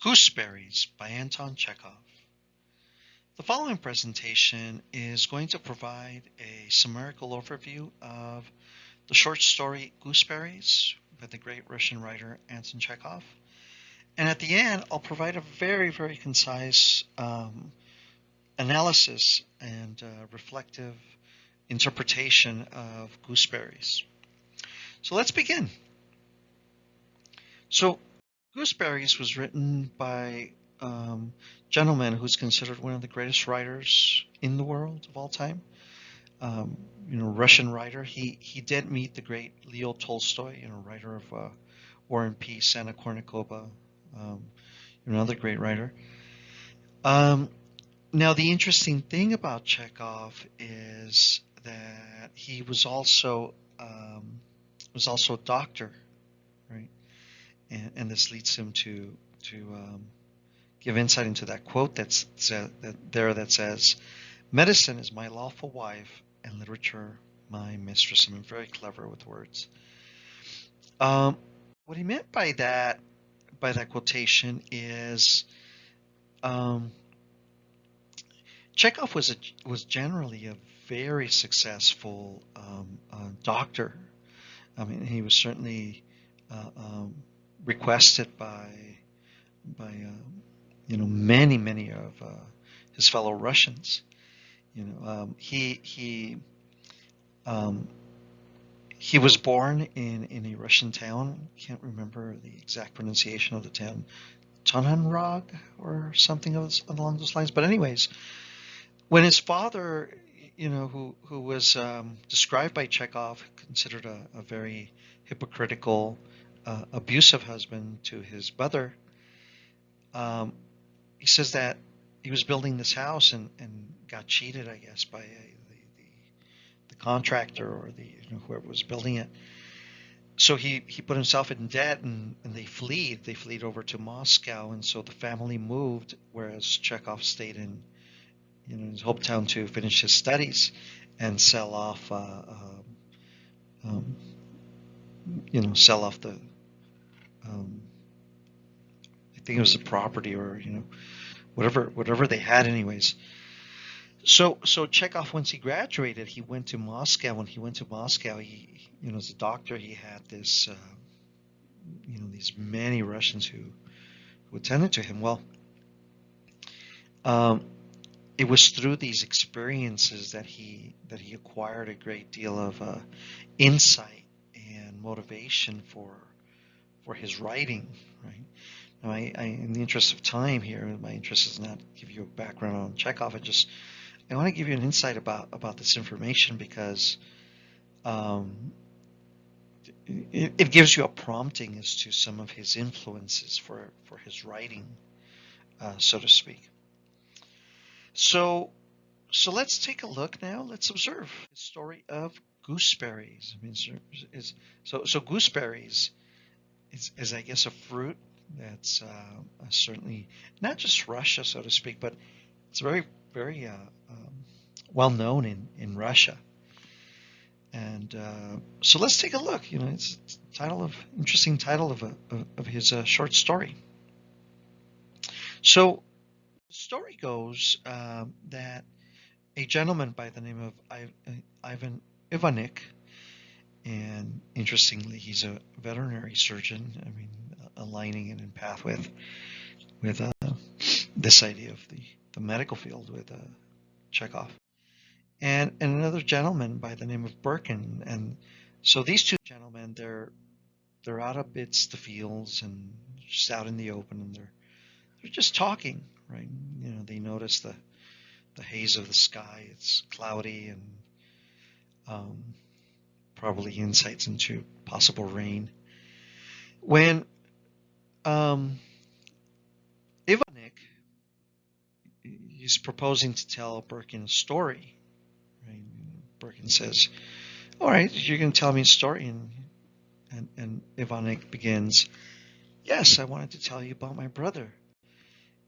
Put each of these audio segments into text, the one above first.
Gooseberries by Anton Chekhov. The following presentation is going to provide a summarical overview of the short story Gooseberries by the great Russian writer Anton Chekhov. And at the end, I'll provide a very concise analysis and reflective interpretation of Gooseberries. So let's begin. So Gooseberries was written by a gentleman who's considered one of the greatest writers in the world of all time. Russian writer. He did meet the great Leo Tolstoy, writer of War and Peace, Anna Kournikova, another great writer. Now, the interesting thing about Chekhov is that he was also a doctor, right? And this leads him to give insight into that quote that says, "Medicine is my lawful wife, and literature my mistress." I mean, very clever with words. What he meant by that quotation is Chekhov was generally a very successful doctor. I mean, he was certainly requested by many of his fellow Russians. He was born in a Russian town. Can't remember the exact pronunciation of the town, Taganrog or something along those lines. But anyways, when his father, who was described by Chekhov, considered a very hypocritical, abusive husband to his mother, he says that he was building this house and got cheated, I guess, by the contractor or whoever was building it. So he put himself in debt, and they fled. They fled over to Moscow, and so the family moved, whereas Chekhov stayed in his hometown to finish his studies and sell off the I think it was a property or whatever they had, anyways. So Chekhov, once he graduated, he went to Moscow. When he went to Moscow, he as a doctor, he had this these many Russians who attended to him. Well, it was through these experiences that he acquired a great deal of insight and motivation for his writing, right? Now, in the interest of time here, my interest is not to give you a background on Chekhov. I want to give you an insight about this information because it gives you a prompting as to some of his influences for his writing, so to speak. So let's take a look now. Let's observe the story of Gooseberries. I mean, so Gooseberries is I guess a fruit that's certainly not just Russia, so to speak, but it's very well known in Russia. And so let's take a look. It's interesting title of his short story. So the story goes that a gentleman by the name of Ivan Ivanik, and interestingly, he's a veterinary surgeon. I mean, aligning it in path with this idea of the medical field with Chekhov, and another gentleman by the name of Birkin. And so these two gentlemen, they're out amidst the fields and just out in the open, and they're just talking, right? They notice the haze of the sky. It's cloudy and probably insights into possible rain. When Ivanik, he's proposing to tell Birkin a story, right? Birkin says, "All right, you're going to tell me a story," and Ivanik begins, "Yes, I wanted to tell you about my brother."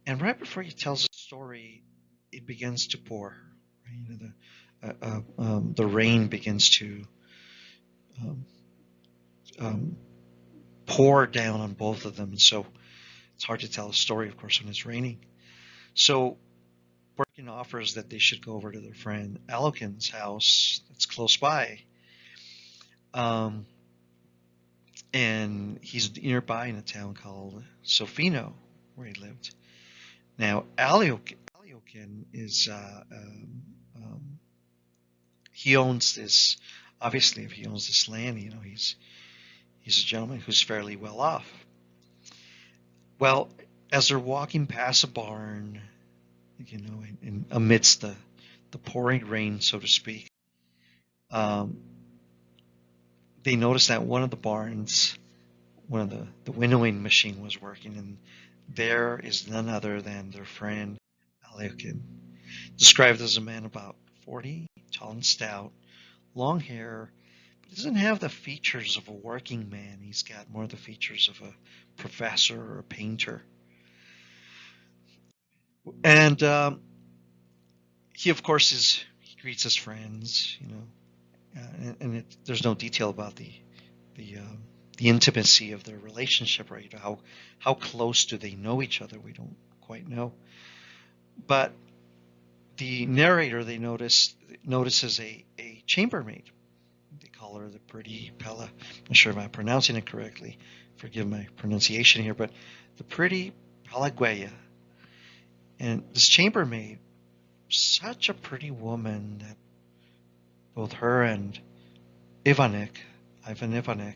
And right before he tells the story, it begins to pour. Right? The rain begins to pour down on both of them. So It's hard to tell a story, of course, when it's raining. So Birkin offers that they should go over to their friend Alokin's house that's close by. Um, and he's nearby in a town called Sofino, where he lived. Now, Aliokin is, he owns this, obviously, if he owns this land, he's a gentleman who's fairly well off. Well, as they're walking past a barn, amidst the pouring rain, so to speak, um, they noticed that one of the barns, one of the winnowing machine was working, and there is none other than their friend Aliokin, described as a man about 40, tall and stout, long hair, but he doesn't have the features of a working man. He's got more the features of a professor or a painter. And he, of course, he greets his friends, there's no detail about the intimacy of their relationship, right? How close do they know each other? We don't quite know. But the narrator, notices a chambermaid. They call her the pretty Pella. I'm not sure if I'm pronouncing it correctly. Forgive my pronunciation here, but the pretty Pelagueya. And this chambermaid, such a pretty woman that both her and Ivan Ivanek,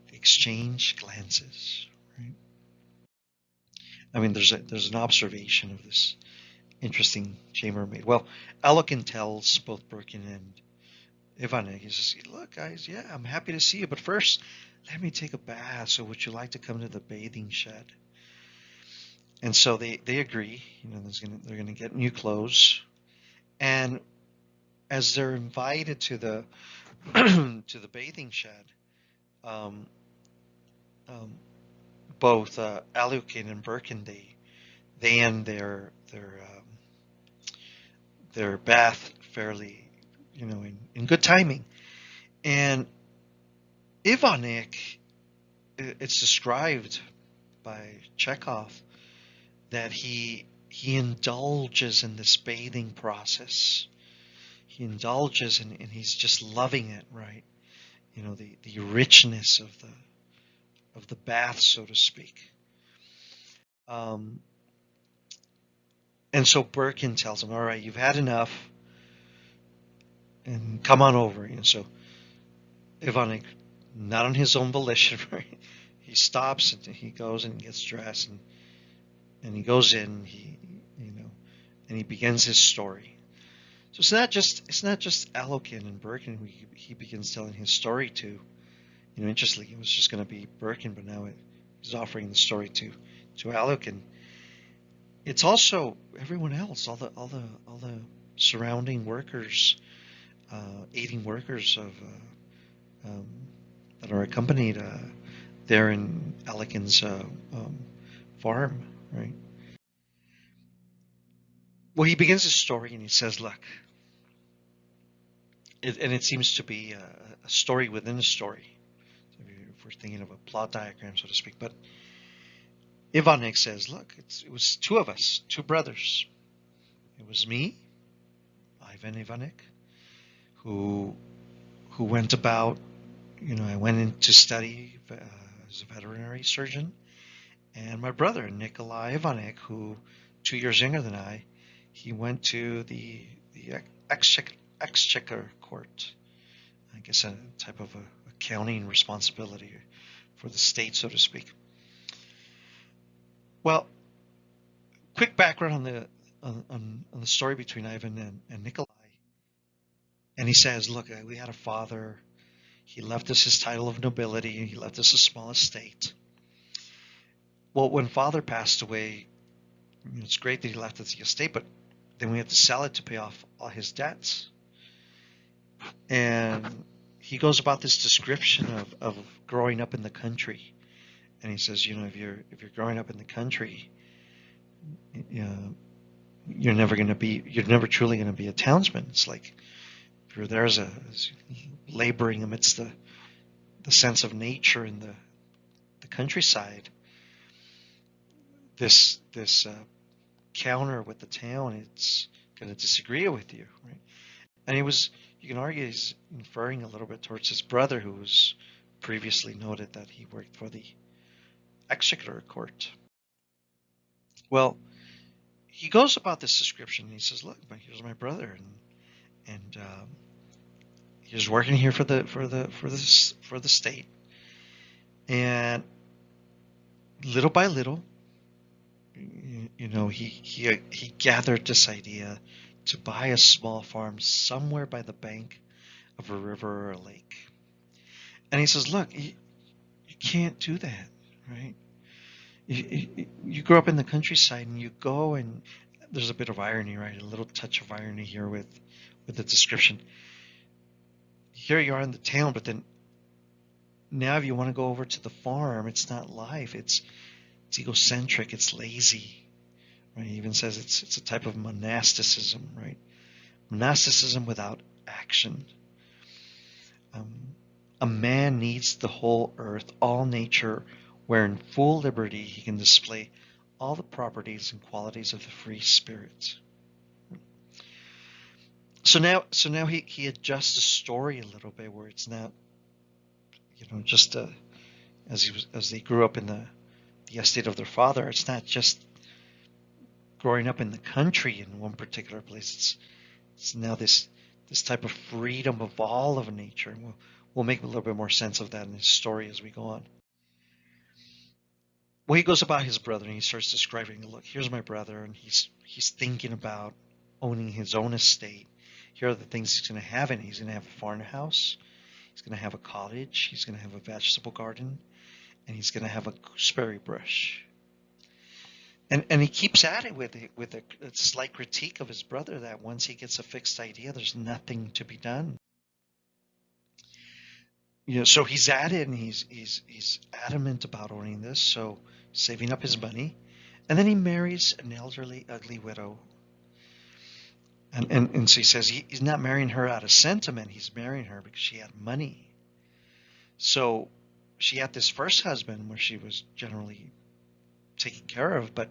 they exchange glances. Right? I mean, there's an observation of this interesting chambermaid. Well, Alokin tells both Birkin and Ivanek, he says, "Look, guys, yeah, I'm happy to see you, but first, let me take a bath. So, would you like to come to the bathing shed?" And so they agree. They're gonna get new clothes, and as they're invited to the to the bathing shed, um, um, both Alukin and Birkin, they end their bath fairly, in good timing. And Ivanek, it's described by Chekhov that he indulges in this bathing process. He indulges and he's just loving it, right? The richness of the bath, so to speak. And so Birkin tells him, "All right, you've had enough, and come on over." So Ivanek, not on his own volition, right? He stops and he goes and gets dressed and he goes in. And he begins his story. So it's not just Alokin and Birkin who he begins telling his story to. Interestingly, it was just going to be Birkin, but now he's offering the story to Alokin. It's also everyone else, all the surrounding workers, aiding workers that are accompanied there in Alokin's farm, right? Well, he begins his story and he says, "Look," and it seems to be a story within a story, if we're thinking of a plot diagram, so to speak. But Ivanek says, "Look, it was two of us, two brothers. It was me, Ivan Ivanek, who went about, I went in to study as a veterinary surgeon, and my brother, Nikolai Ivanek, who 2 years younger than I, he went to the exchequer court, I guess a type of accounting responsibility for the state, so to speak." Well, quick background on the story between Ivan and Nikolai. And he says, "Look, we had a father. He left us his title of nobility. He left us a small estate. Well, when father passed away, it's great that he left us the estate, but then we had to sell it to pay off all his debts." And he goes about this description of growing up in the country. And he says, if you're growing up in the country, you're never truly going to be a townsman. It's like if you're there as laboring amidst the sense of nature in the countryside, this counter with the town, it's going to disagree with you, right? And you can argue he's inferring a little bit towards his brother, who was previously noted that he worked for the executor court. Well, he goes about this description, and he says, "Look, here's my brother, and he was working here for the state, and little by little, he gathered this idea to buy a small farm somewhere by the bank of a river or a lake." And he says, "Look, you can't do that, right? You grow up in the countryside, and you go, and there's a bit of irony, right? A little touch of irony here with the description. Here you are in the town, but then now if you want to go over to the farm, it's not life. It's egocentric. It's lazy, right? He even says it's a type of monasticism, right? Monasticism without action. A man needs the whole earth, all nature, where in full liberty he can display all the properties and qualities of the free spirit." So now he adjusts the story a little bit, where it's not, just as they grew up in the estate of their father. It's not just growing up in the country in one particular place. It's now this type of freedom of all of nature, and we'll make a little bit more sense of that in his story as we go on. Well, he goes about his brother, and he starts describing, "Look, here's my brother, and he's thinking about owning his own estate. Here are the things he's going to have in it. He's going to have a farmhouse. He's going to have a cottage. He's going to have a vegetable garden, and he's going to have a gooseberry bush." And he keeps at it with a slight critique of his brother, that once he gets a fixed idea, there's nothing to be done. So he's at it, and he's adamant about owning this, so saving up his money, and then he marries an elderly, ugly widow. And so he says he's not marrying her out of sentiment. He's marrying her because she had money. So she had this first husband where she was generally taken care of, but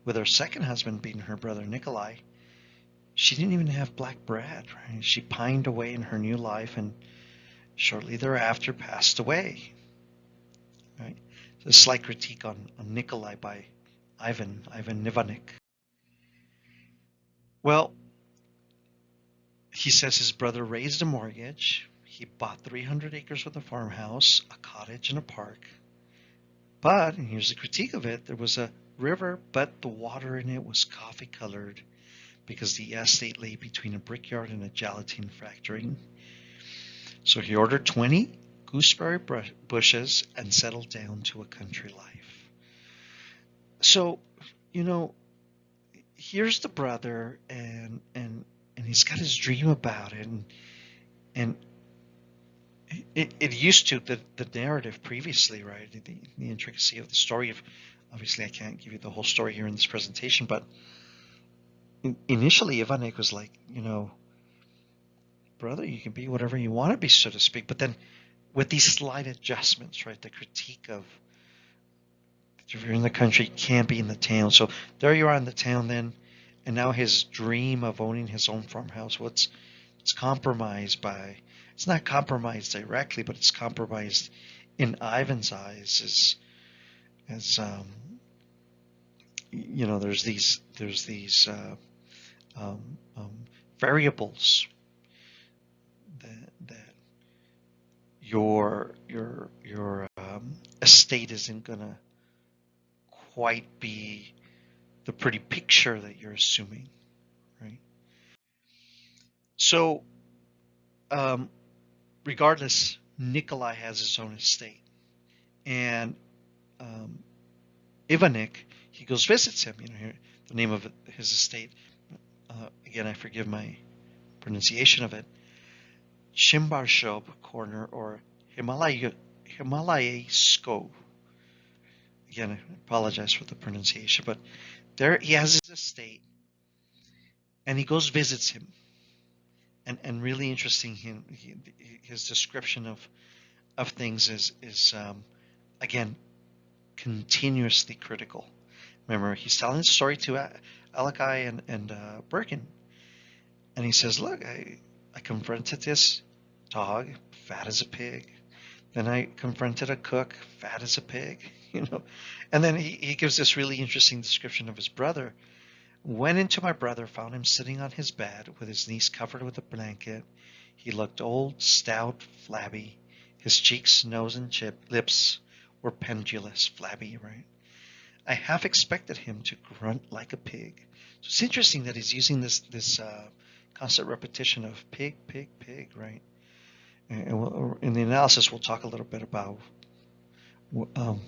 with her second husband being her brother Nikolai, she didn't even have black bread, right? She pined away in her new life, and shortly thereafter passed away, right? So a slight critique on Nikolai by Ivan Nivanik. Well, he says his brother raised a mortgage. He bought 300 acres with a farmhouse, a cottage, and a park. But, and here's the critique of it, there was a river, but the water in it was coffee-colored because the estate lay between a brickyard and a gelatin factory. So he ordered 20 gooseberry bushes and settled down to a country life. So, here's the brother, and he's got his dream about it, and it used to the narrative previously, right? The intricacy of the story of, obviously I can't give you the whole story here in this presentation, but initially Ivanek was like, brother, you can be whatever you want to be, so to speak. But then with these slight adjustments, right? The critique of, if you're in the country, you can't be in the town. So there you are in the town then, and now his dream of owning his own farmhouse, it's compromised by, it's not compromised directly, but it's compromised in Ivan's eyes as there's these variables that your estate isn't gonna quite be the pretty picture that you're assuming, right? So, regardless, Nikolai has his own estate, and Ivanek, he goes visits him. Here, the name of his estate. Again, I forgive my pronunciation of it. Shimbarshob corner, or Himalaysko. Again, I apologize for the pronunciation, but there he has his estate, and he goes visits him. And really interesting, his description of things is again continuously critical. Remember, he's telling the story to Alakai and Birkin. And he says, look, I confronted this dog, fat as a pig. Then I confronted a cook, fat as a pig, you know. And then he gives this really interesting description of his brother. Went into my brother, found him sitting on his bed with his knees covered with a blanket. He looked old, stout, flabby. His cheeks, nose, and lips were pendulous, flabby, right? I half expected him to grunt like a pig. So it's interesting that he's using this constant repetition of pig, pig, pig, right? And in the analysis, we'll talk a little bit about um,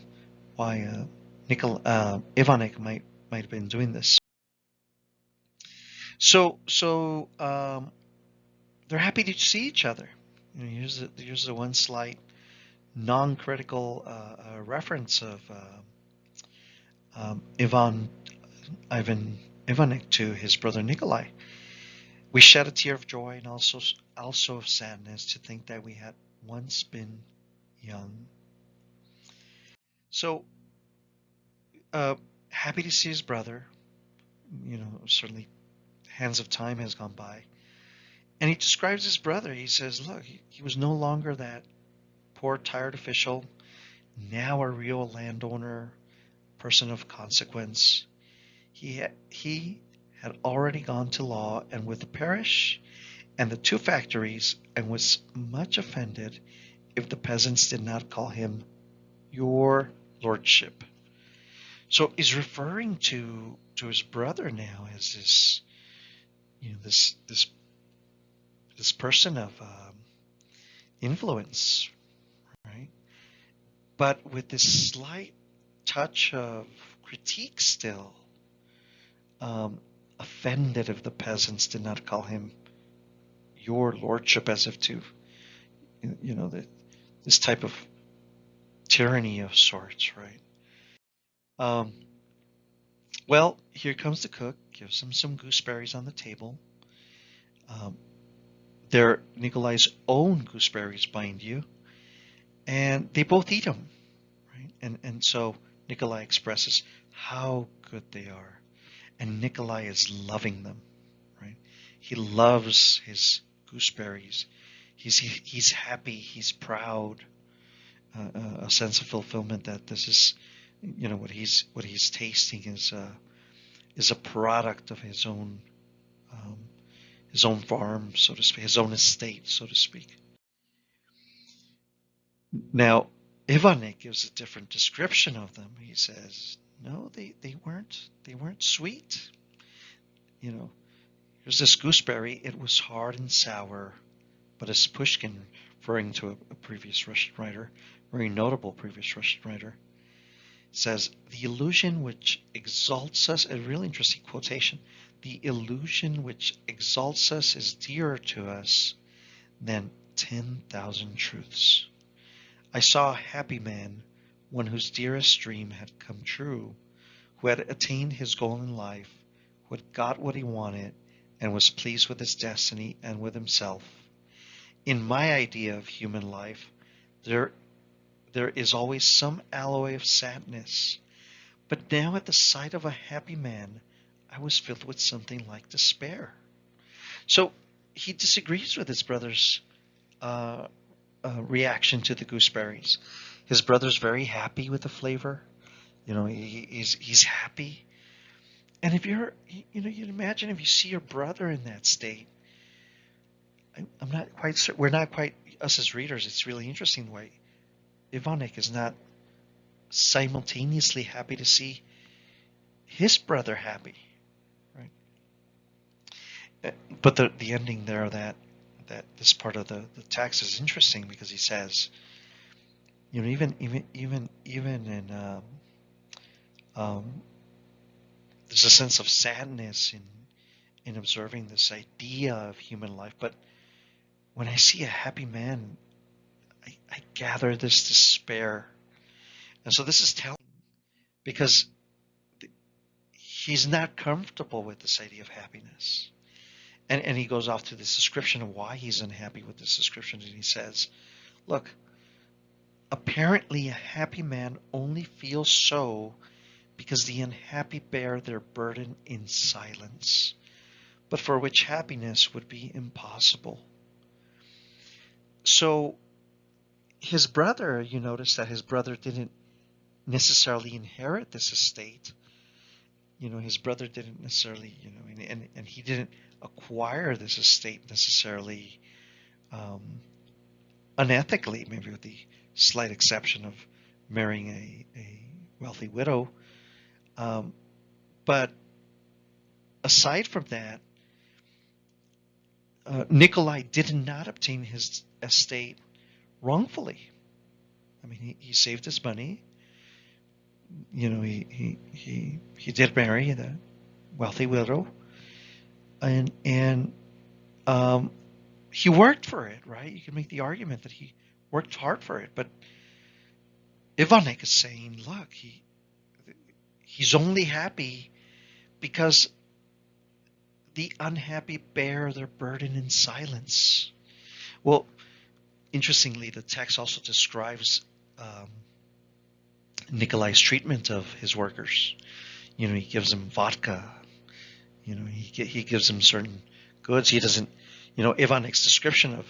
why Ivanek might have been doing this. So they're happy to see each other. You know, here's the one slight non-critical reference of Ivan Ivanek to his brother Nikolai. We shed a tear of joy and also of sadness to think that we had once been young. So happy to see his brother. You know, certainly hands of time has gone by. And he describes his brother. He says, look, he was no longer that poor, tired official, now a real landowner, person of consequence. He had already gone to law and with the parish and the two factories, and was much offended if the peasants did not call him your lordship. So he's referring to his brother now as this, you know, this person of influence, right? But with this slight touch of critique still, offended if the peasants did not call him your lordship, as if to, you know, this type of tyranny of sorts, right? Um, well, here comes the cook, gives him some gooseberries on the table. They're Nikolai's own gooseberries, mind you, and they both eat them, right? And so Nikolai expresses how good they are, and Nikolai is loving them, right? He loves his gooseberries. He's happy. He's proud. A sense of fulfillment that this is, you know, what he's tasting is a product of his own farm, so to speak, his own estate, so to speak. Now, Ivanek gives a different description of them. He says, no, they weren't sweet. You know, here's this gooseberry. It was hard and sour, but as Pushkin, referring to a previous Russian writer, very notable previous Russian writer, says, the illusion which exalts us, a really interesting quotation, the illusion which exalts us is dearer to us than 10,000 truths. I saw a happy man, one whose dearest dream had come true, who had attained his goal in life, who had got what he wanted, and was pleased with his destiny and with himself. In my idea of human life, there is always some alloy of sadness. But now at the sight of a happy man, I was filled with something like despair. So he disagrees with his brother's reaction to the gooseberries. His brother's very happy with the flavor. You know, he's happy. And if you're, you know, you'd imagine if you see your brother in that state. I'm not quite certain. We're not quite, us as readers, it's really interesting the way Ivanek is not simultaneously happy to see his brother happy, right? But the ending there, that this part of the text is interesting because he says, you know, even in there's a sense of sadness in observing this idea of human life, but when I see a happy man, I gather this despair. And so this is telling, because he's not comfortable with this idea of happiness. And he goes off to this description of why he's unhappy with this description. And he says, look, apparently a happy man only feels so because the unhappy bear their burden in silence, but for which happiness would be impossible. So his brother, you notice that his brother didn't necessarily inherit this estate. His brother didn't necessarily, and he didn't acquire this estate necessarily um, unethically, maybe with the slight exception of marrying a wealthy widow. But aside from that, Nikolai did not obtain his estate wrongfully. I mean, he saved his money. He did marry the wealthy widow, and he worked for it, right? You can make the argument that he worked hard for it, but Ivanek is saying, look, he's only happy because the unhappy bear their burden in silence. Well, interestingly, the text also describes Nikolai's treatment of his workers. He gives them vodka. He gives them certain goods. He doesn't. Ivanek's description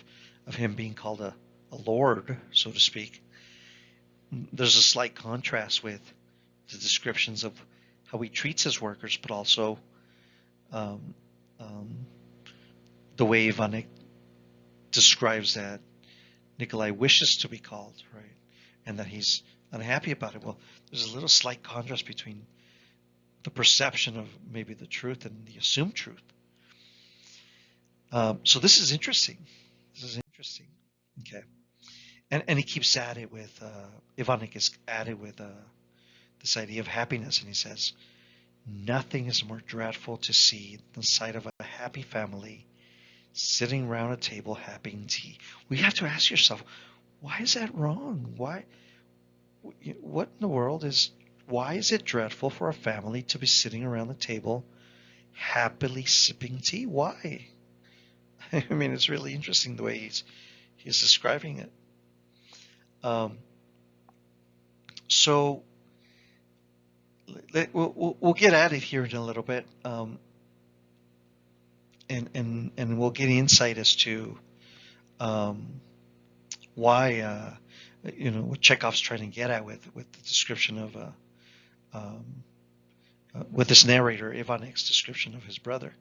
of him being called a lord, so to speak. There's a slight contrast with the descriptions of how he treats his workers, but also the way Ivanek describes that Nikolai wishes to be called, right, and that he's unhappy about it. Well, there's a little slight contrast between the perception of maybe the truth and the assumed truth. So this is interesting. Okay, and he keeps at it with Ivanek is at it with this idea of happiness, and he says, nothing is more dreadful to see than the sight of a happy family sitting around a table having tea. We have to ask yourself, why is that wrong? What in the world why is it dreadful for a family to be sitting around the table happily sipping tea? Why? I mean, it's really interesting the way he's describing it. So we'll get at it here in a little bit, and we'll get insight as to why what Chekhov's trying to get at with the description of with this narrator Ivanek's description of his brother.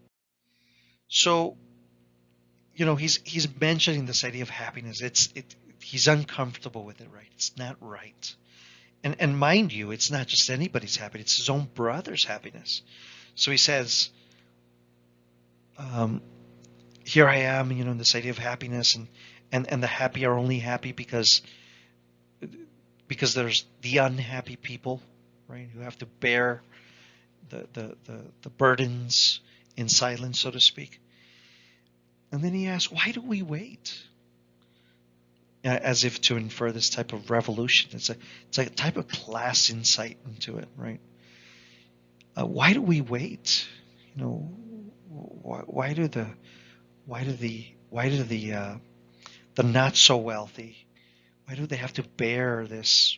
So he's mentioning this idea of happiness. He's uncomfortable with it, right? It's not right. And mind you, it's not just anybody's happiness, it's his own brother's happiness. So he says, here I am, in this idea of happiness, and the happy are only happy because there's the unhappy people, right, who have to bear the burdens in silence, so to speak. And then he asks, why do we wait? As if to infer this type of revolution. It's a type of class insight into it, right? Why do we wait? Why do the not so wealthy, why do they have to bear this?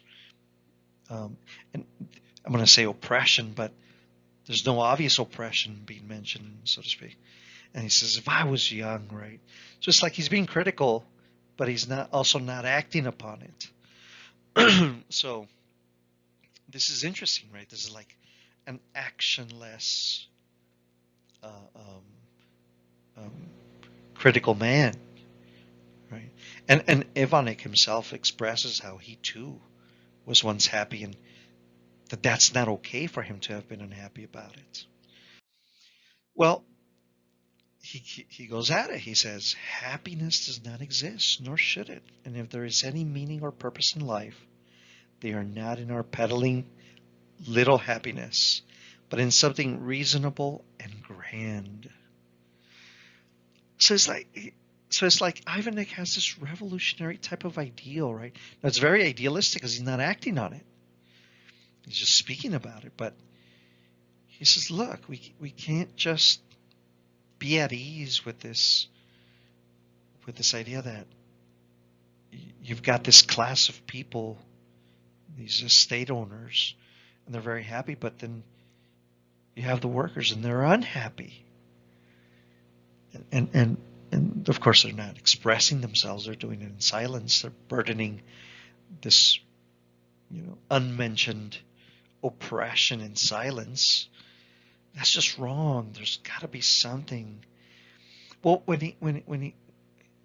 And I'm going to say oppression, but there's no obvious oppression being mentioned, so to speak. And he says, if I was young, right? So it's like he's being critical, but he's not acting upon it. So this is interesting, right? This is like an actionless, critical man, right? And Ivanek himself expresses how he too was once happy, and that's not okay for him to have been unhappy about it. Well, he goes at it. He says, happiness does not exist, nor should it. And if there is any meaning or purpose in life, they are not in our peddling little happiness, but in something reasonable and grand. So it's like Ivanek has this revolutionary type of ideal, right? Now it's very idealistic because he's not acting on it. He's just speaking about it. But he says, look, we can't just be at ease with this idea that you've got this class of people, these estate owners, and they're very happy, but then you have the workers and they're unhappy. And, and, and of course, they're not expressing themselves. They're doing it in silence. They're burdening this, unmentioned oppression in silence. That's just wrong. There's got to be something. Well,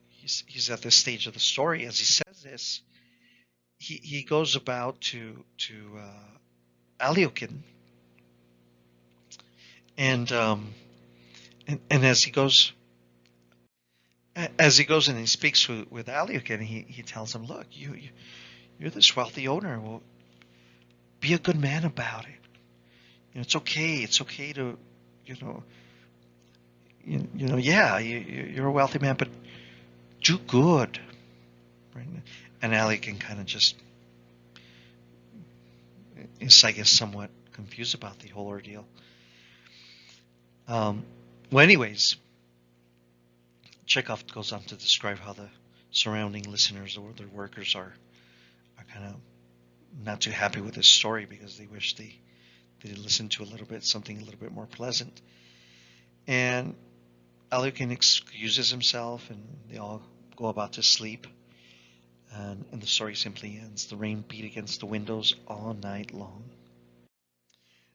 he's at this stage of the story, as he says this, he goes about to Aliukin, and and as he goes and he speaks with Aliukin, he tells him, look, you're this wealthy owner. Well, be a good man about it. It's okay. It's okay to, you know, yeah, you're a wealthy man, but do good, right? And Aliukin kind of just is, I guess, somewhat confused about the whole ordeal. Well, anyways, Chekhov goes on to describe how the surrounding listeners or their workers are kind of not too happy with this story because they wish they listened to something a little bit more pleasant. And Aliukin excuses himself, and they all go about to sleep. And the story simply ends. The rain beat against the windows all night long.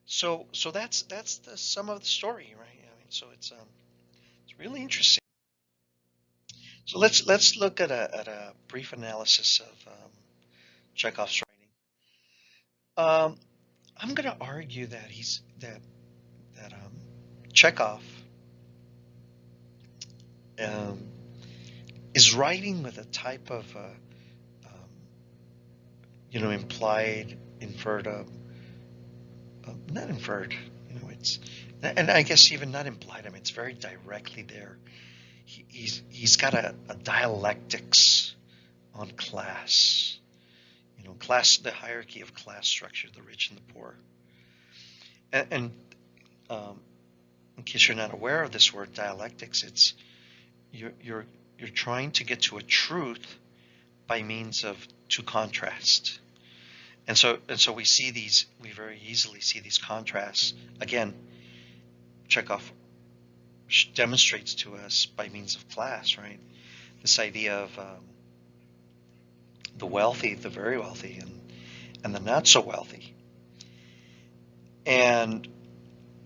So that's the sum of the story, right? I mean, so it's really interesting. So let's look at a brief analysis of Chekhov's writing. I'm going to argue that Chekhov um, is writing with a type of implied, inferred, not inferred. It's, and I guess even not implied. I mean, it's very directly there. He's got a dialectics on class. Class, the hierarchy of class structure, the rich and the poor. And in case you're not aware of this word dialectics, it's you're trying to get to a truth by means of two contrasts. And so we very easily see these contrasts. Again, Chekhov demonstrates to us by means of class, right? This idea of the wealthy, the very wealthy, and the not so wealthy, and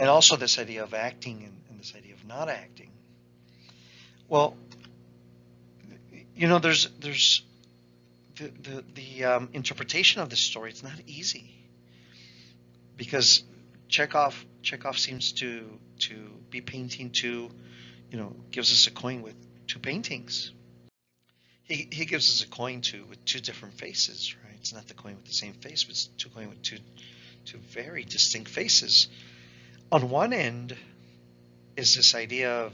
also this idea of acting and this idea of not acting. Well, there's the interpretation of this story. It's not easy because Chekhov seems to be painting two, gives us a coin with two paintings. He gives us a coin with two different faces, right? It's not the coin with the same face, but it's two coin with two very distinct faces. On one end is this idea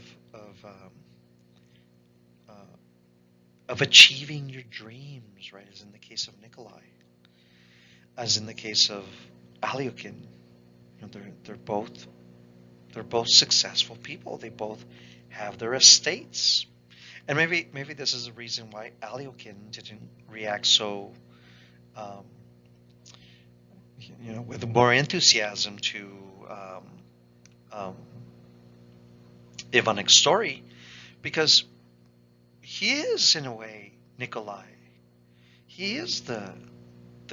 of achieving your dreams, right? As in the case of Nikolai, as in the case of Aliukin. They're both successful people. They both have their estates. And maybe this is the reason why Aliukin didn't react so, with more enthusiasm to Ivanik's story, because he is, in a way, Nikolai. He is the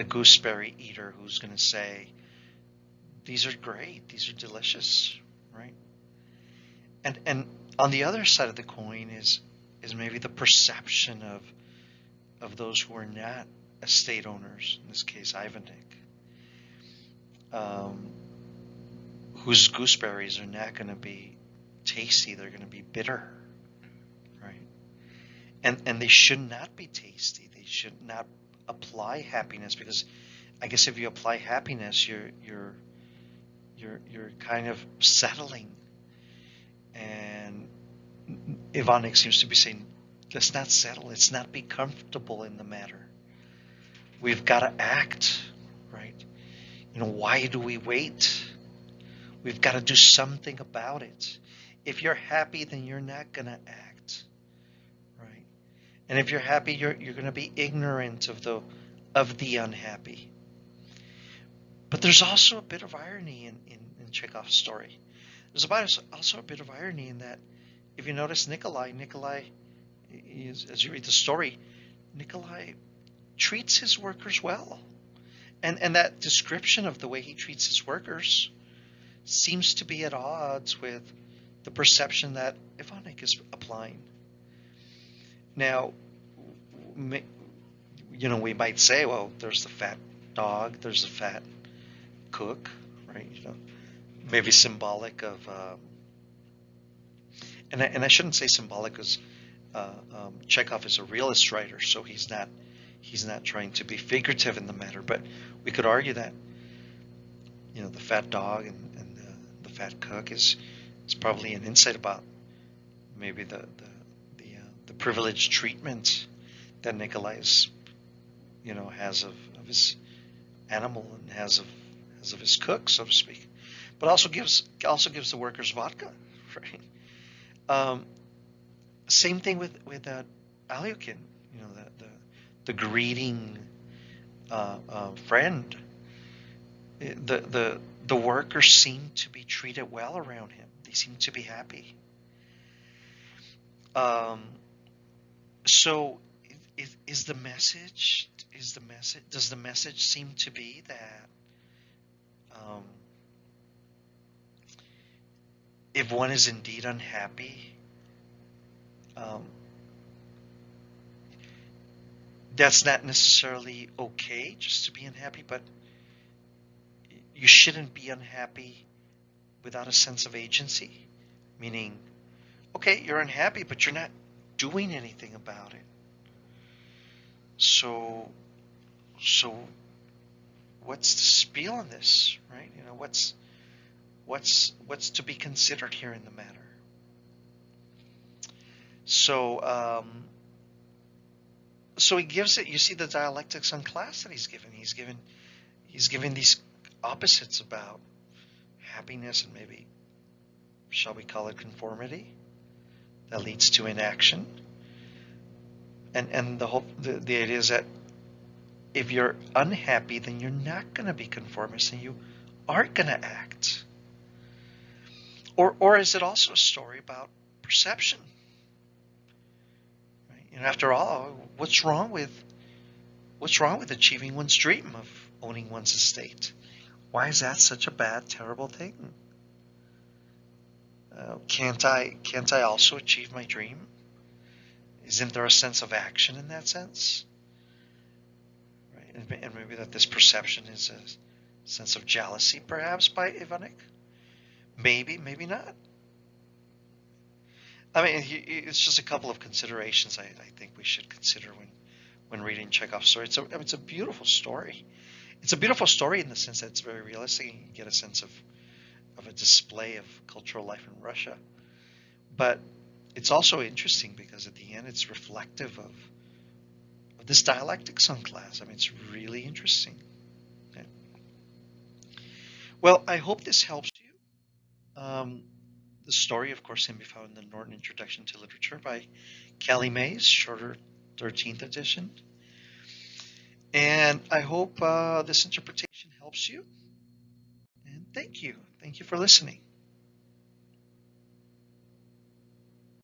gooseberry eater who's going to say, these are great, these are delicious, right? And on the other side of the coin is maybe the perception of those who are not estate owners, in this case Ivanik, whose gooseberries are not going to be tasty, they're going to be bitter, right? And they should not be tasty. They should not apply happiness, because I guess if you apply happiness, you're kind of settling. And Ivanik seems to be saying, let's not settle. Let's not be comfortable in the matter. We've got to act, right? Why do we wait? We've got to do something about it. If you're happy, then you're not going to act, right? And if you're happy, you're going to be ignorant of the unhappy. But there's also a bit of irony in Chekhov's story. There's also a bit of irony in that, if you notice Nikolai, as you read the story, Nikolai treats his workers well. And that description of the way he treats his workers seems to be at odds with the perception that Ivanek is applying. Now, we might say, well, there's the fat dog, there's the fat cook, right? Maybe symbolic of, and I shouldn't say symbolic because Chekhov is a realist writer, so he's not trying to be figurative in the matter. But we could argue that the fat dog and the fat cook is probably an insight about maybe the privileged treatment that Nikolai has of his animal and has of his cook, so to speak, but also gives the workers vodka, right? Same thing with Alyoshin, the greeting friend. The workers seem to be treated well around him. They seem to be happy. So does the message seem to be that if one is indeed unhappy, that's not necessarily okay just to be unhappy, but you shouldn't be unhappy without a sense of agency? Meaning, okay, you're unhappy, but you're not doing anything about it. So what's the spiel on this, right? What's to be considered here in the matter? So he gives it. You see the dialectics on class that he's given. He's given these opposites about happiness and maybe, shall we call it, conformity that leads to inaction. And the idea is that if you're unhappy, then you're not going to be conformist and you aren't going to act. Or is it also a story about perception? Right? After all, what's wrong with achieving one's dream of owning one's estate? Why is that such a bad, terrible thing? Can't I also achieve my dream? Isn't there a sense of action in that sense? Right? And maybe that this perception is a sense of jealousy, perhaps, by Ivanek. Maybe not. I mean, it's just a couple of considerations I think we should consider when reading Chekhov's story. It's a beautiful story. It's a beautiful story in the sense that it's very realistic. You get a sense of a display of cultural life in Russia. But it's also interesting because at the end it's reflective of this dialectics on class. I mean, it's really interesting. Okay. Well, I hope this helps you. The story, of course, can be found in the Norton Introduction to Literature by Callie Mays, shorter 13th edition. And I hope this interpretation helps you. And thank you. Thank you for listening.